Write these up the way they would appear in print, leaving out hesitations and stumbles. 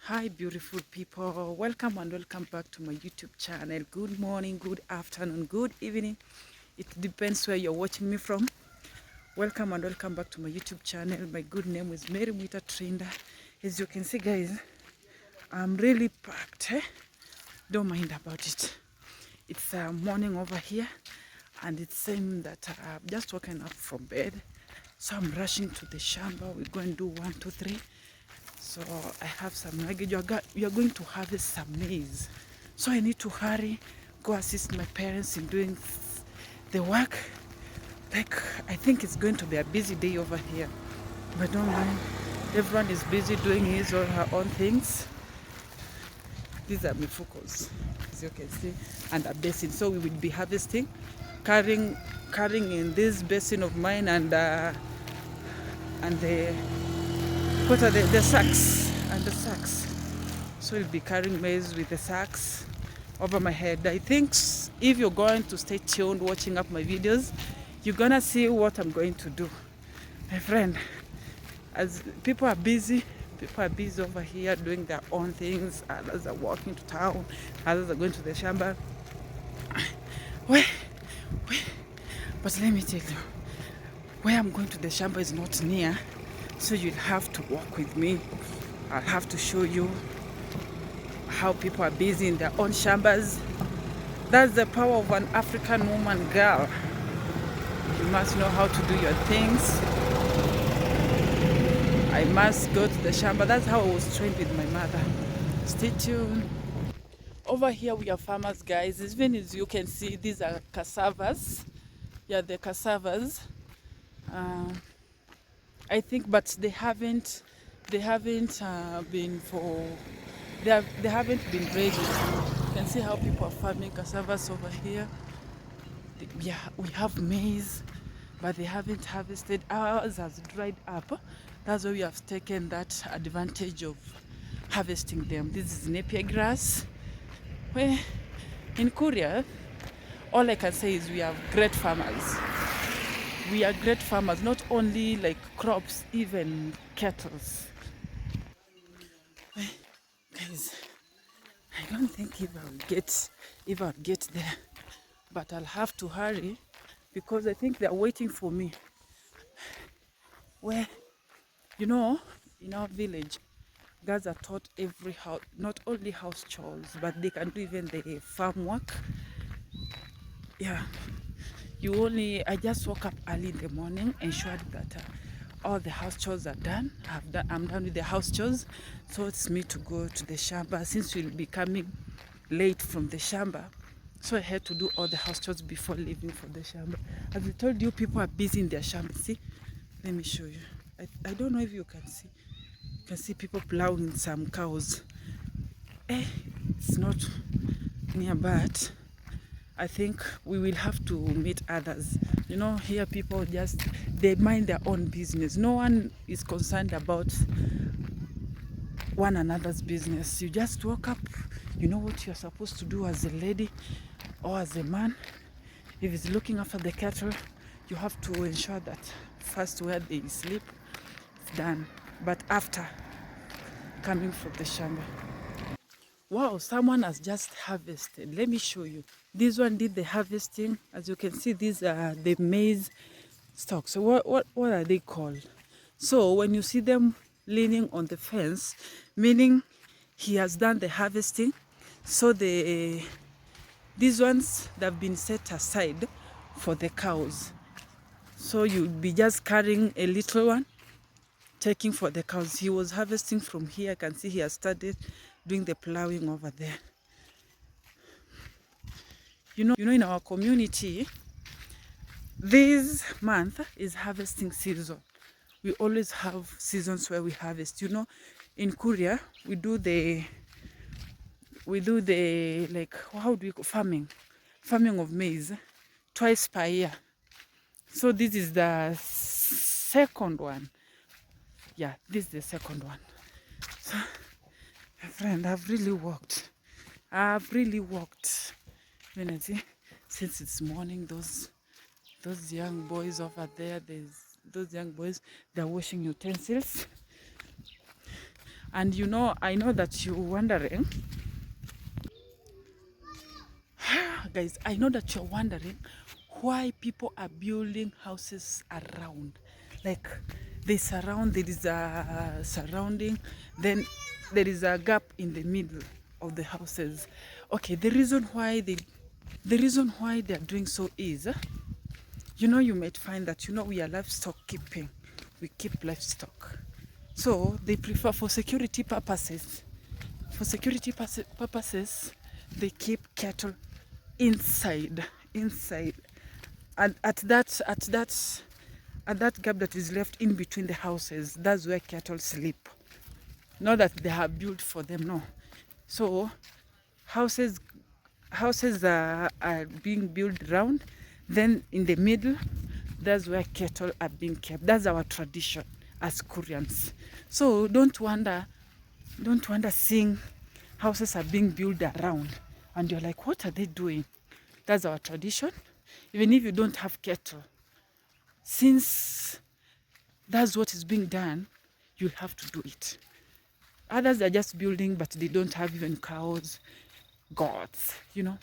Hi beautiful people, welcome and welcome back to my YouTube channel. Good morning, good afternoon, good evening. It depends where you're watching me from. Welcome and welcome back to my YouTube channel. My good name is Mary Mwita Trinda. As you can see guys, I'm really packed. Don't mind about it. It's morning over here and it's saying that I've just woken up from bed. So I'm rushing to the shamba. We're going to do 1, 2, 3. So I have some luggage. You are going to harvest some maize. So I need to hurry, go assist my parents in doing the work. Like, I think it's going to be a busy day over here. But don't mind. Everyone is busy doing his or her own things. These are mifukos, as you can see, and a basin. So we will be harvesting, carrying in this basin of mine and the what are the sacks and the sacks. So we'll be carrying maize with the sacks over my head. I think if you're going to stay tuned watching up my videos, you're gonna see what I'm going to do. My friend, as people are busy over here doing their own things. Others are walking to town, others are going to the shamba. Wait. But let me tell you, where I'm going to the shamba is not near, so you'll have to walk with me. I'll have to show you how people are busy in their own shambas. That's the power of an African woman, girl. You must know how to do your things. I must go to the shamba. That's how I was trained with my mother. Stay tuned. Over here we are farmers, guys. Even as you can see, these are cassavas. Yeah, the cassavas. I think, but they haven't been for. They haven't been ready. You can see how people are farming cassavas over here. Yeah, we have maize, but they haven't harvested. Ours has dried up. That's why we have taken that advantage of harvesting them. This is napier grass. Well, in Kuria, all I can say is we have great farmers. We are great farmers, not only like crops, even cattle. Guys, I don't think if I'll get there, but I'll have to hurry because I think they're waiting for me. Where, you know, in our village, girls are taught every house, not only house chores, but they can do even the farm work. Yeah, I just woke up early in the morning, ensured that all the house chores are done. I'm done with the house chores, so it's me to go to the shamba since we'll be coming late from the shamba. So I had to do all the house chores before leaving for the shamba. As I told you, people are busy in their shamba. See, let me show you. I don't know if you can see. You can see people plowing some cows. It's not near, but I think we will have to meet others. You know, here people they mind their own business. No one is concerned about one another's business. You just woke up, you know what you're supposed to do as a lady or as a man. If it's looking after the cattle, you have to ensure that first where they sleep, it's done. But after coming from the shamba. Wow, someone has just harvested. Let me show you. This one did the harvesting. As you can see, these are the maize stalks. So what are they called? So when you see them leaning on the fence, meaning he has done the harvesting. So these ones that have been set aside for the cows. So you'll be just carrying a little one, taking for the cows. He was harvesting from here. I can see he has started doing the plowing over there. You know, in our community, this month is harvesting season. We always have seasons where we harvest. You know, in Kuria, we do the like, how do we call farming of maize twice per year. So this is the second one. Yeah, this is the second one. So, my friend, I've really walked. When I see, since it's morning, those young boys over there, those young boys, they're washing utensils. And you know, I know that you're wondering, guys, I know that you're wondering why people are building houses around. Like they surround, there is a surrounding, then there is a gap in the middle of the houses. Okay, the reason why they're doing so is, you know, you might find that, you know, we are livestock keeping. We keep livestock. So they prefer for security purposes. For security purposes, they keep cattle inside. And at that gap that is left in between the houses, that's where cattle sleep. Not that they have built for them, no. So houses are being built around, then in the middle, that's where cattle are being kept. That's our tradition as Koreans. So don't wonder seeing houses are being built around and you're like, what are they doing? That's our tradition. Even if you don't have cattle, since that's what is being done, you'll have to do it. Others are just building, but they don't have even cows, goats, you know.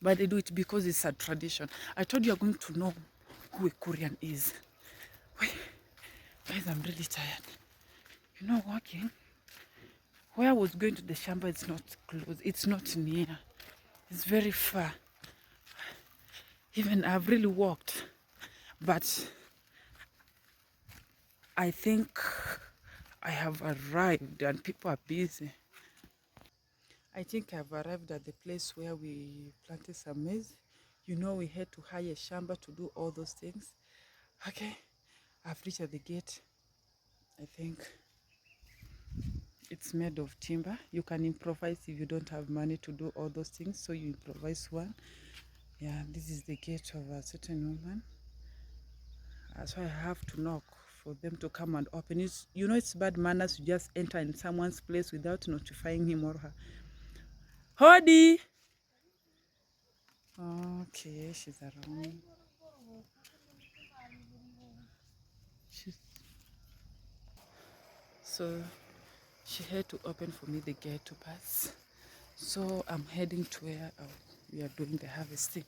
But they do it because it's a tradition. I told you, you're going to know who a Korean is. Wait, guys, I'm really tired. You know, walking. Where I was going to the shamba, it's not close. It's not near. It's very far. Even I've really walked. But I think I have arrived and people are busy. I think I've arrived at the place where we planted some maize. You know, we had to hire a shamba to do all those things. Okay, I've reached at the gate. I think it's made of timber. You can improvise if you don't have money to do all those things, so you improvise one. Yeah, this is the gate of a certain woman. So I have to knock for them to come and open. You know, it's bad manners to just enter in someone's place without notifying him or her. Hodi! Okay, she's around. So she had to open for me the gate to pass. So I'm heading to where we are doing the harvesting.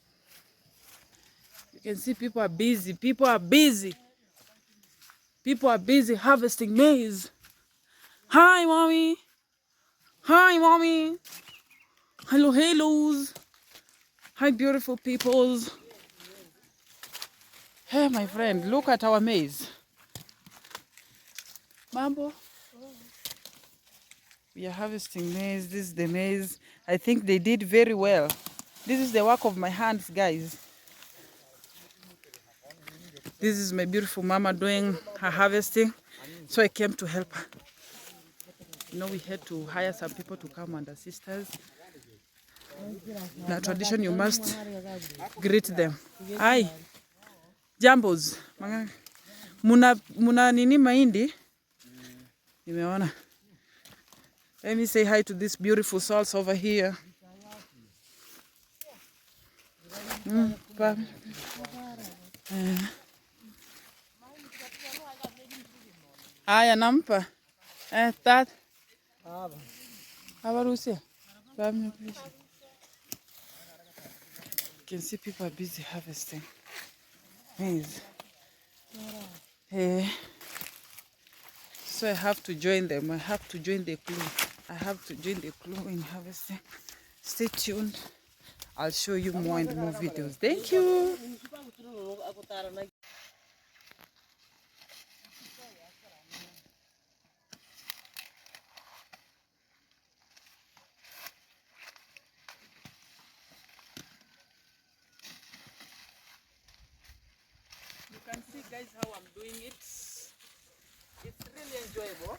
You can see people are busy. People are busy. People are busy harvesting maize. Hi, mommy. Hi, mommy. Hello, hellos. Hi, beautiful peoples. Hey, my friend, look at our maize. Mambo. We are harvesting maize. This is the maize. I think they did very well. This is the work of my hands, guys. This is my beautiful mama doing her harvesting. So I came to help her. You know, we had to hire some people to come and assist us. Na tradition, you must greet them. Hi, jambos. Muna nini mahindi? Nimeona. Let me say hi to these beautiful souls over here. Aya nampa. Tat. Abarusia. You can see people are busy harvesting maize. So I have to join them. I have to join the crew. I have to join the crew in harvesting. Stay tuned. I'll show you more and more videos. Thank you. You can see, guys, how I'm doing it. It's really enjoyable.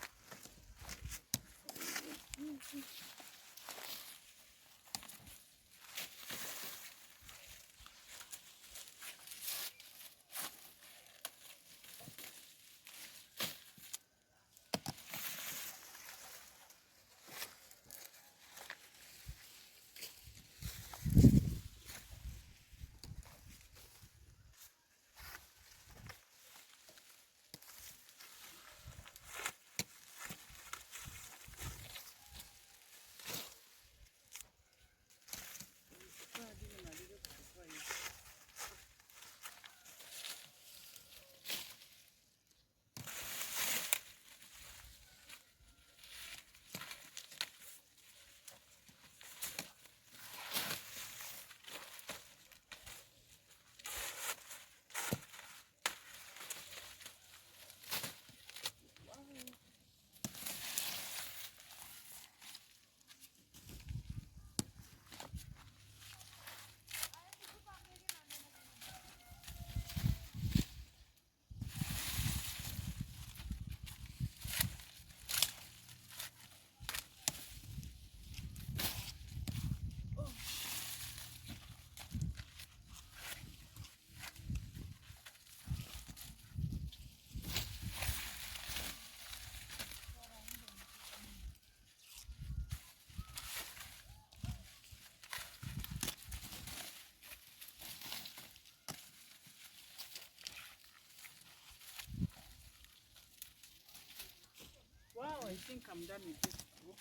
I think I'm done with this too.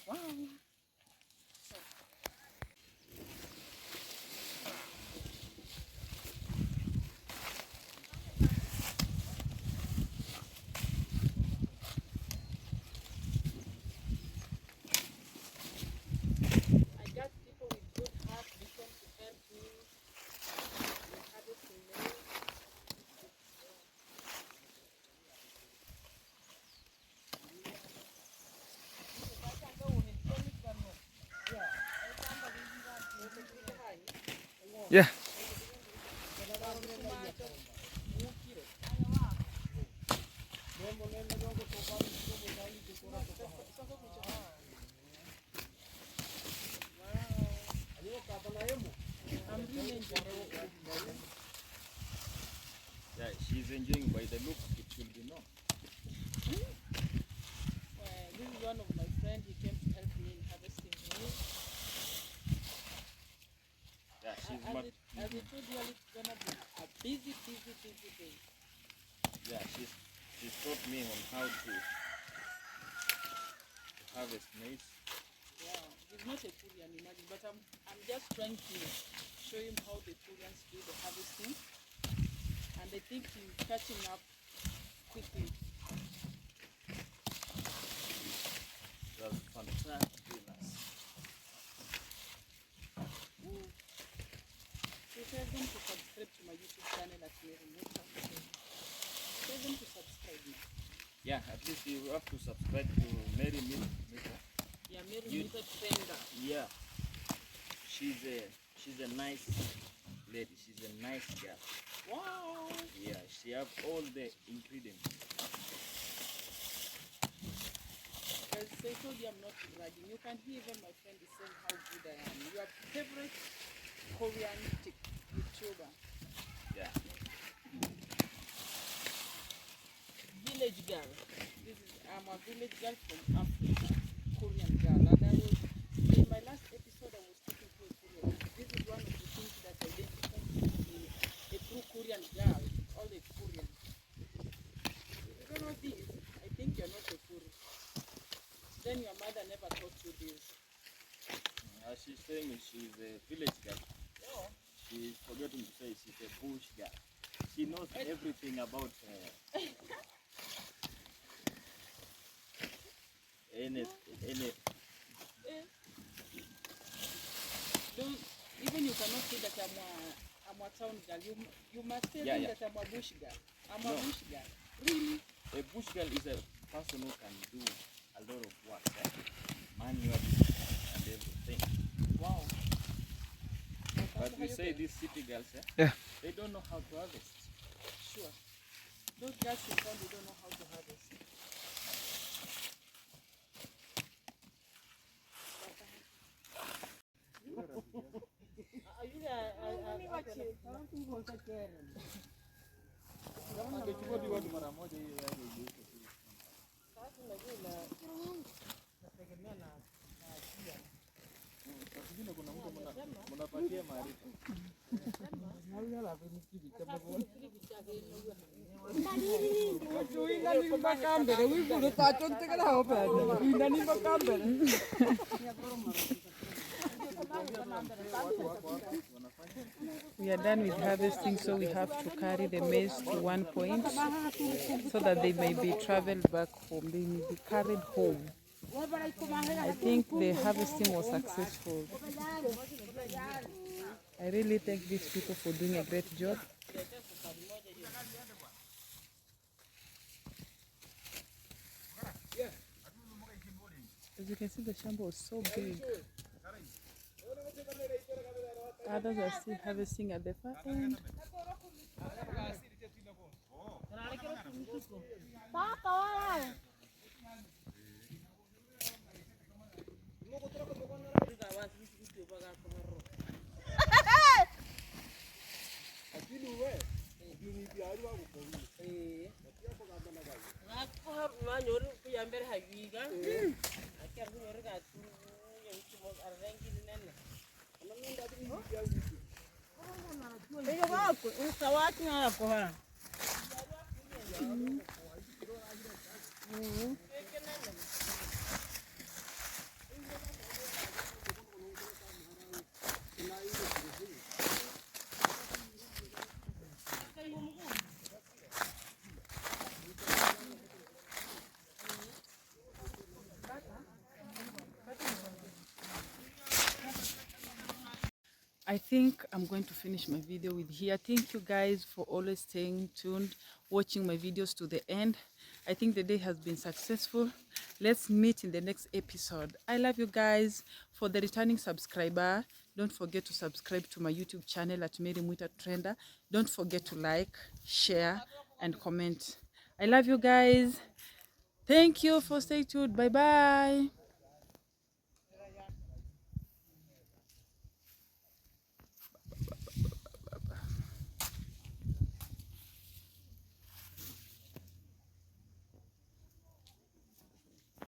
Wow. I got people with good heart listen to help me with harvesting maize. Yeah. I'm really enjoying it. Yeah, she's enjoying. By the look, it should be known. This is one of my friends. He came to help me in harvesting maize. Yeah, she's As not. I told you, it's gonna be a busy day. Yeah, she's taught me on how to harvest maize. Yeah, he's not a Korean, imagine, but I'm just trying to show him how the Koreans do the harvesting, and I think he's catching up quickly. That's fantastic. So tell them to subscribe to my YouTube channel at Maize. Tell them to subscribe now. Yeah, at least you have to subscribe to Mary Milk. Yeah, Maize Fender. Yeah, she's a nice lady. She's a nice girl. Wow. Yeah, she have all the ingredients. As I told you, I'm not bragging. You can hear even my friend is saying how good I am. Your favorite Korean YouTuber. Yeah. Village girl. I'm a village girl from Africa. Korean girl. And I was, in my last episode, I was talking to a Korean. This is one of the things that identifies me, a true Korean girl. All the Korean. If you don't know this, I think you're not a Korean. Then your mother never taught you this. As she's saying, she's a village girl. Oh. She's forgetting to say she's a bush girl. She knows everything about any. Don't, even you cannot say that I'm a town girl. You must tell me that I'm a bush girl. I'm a bush girl. Really? A bush girl is a person who can do a lot of work, manually and everything. Wow. But we say these city girls, Yeah. they don't know how to harvest. Sure. Those girls in town, they don't know how to harvest. We are done with harvesting, so we have to carry the maize to one point so that they may be traveled back home. They may be carried home. I think the harvesting was successful. I really thank these people for doing a great job. As you can see, the shamba was so big. Others are still harvesting at the far end. I think I'm going to finish my video with here. Thank you guys for always staying tuned, watching my videos to the end. I think the day has been successful. Let's meet in the next episode. I love you guys. For the returning subscriber, don't forget to subscribe to my YouTube channel at Mary Mwita Trender. Don't forget to like, share, and comment. I love you guys. Thank you for staying tuned. Bye bye.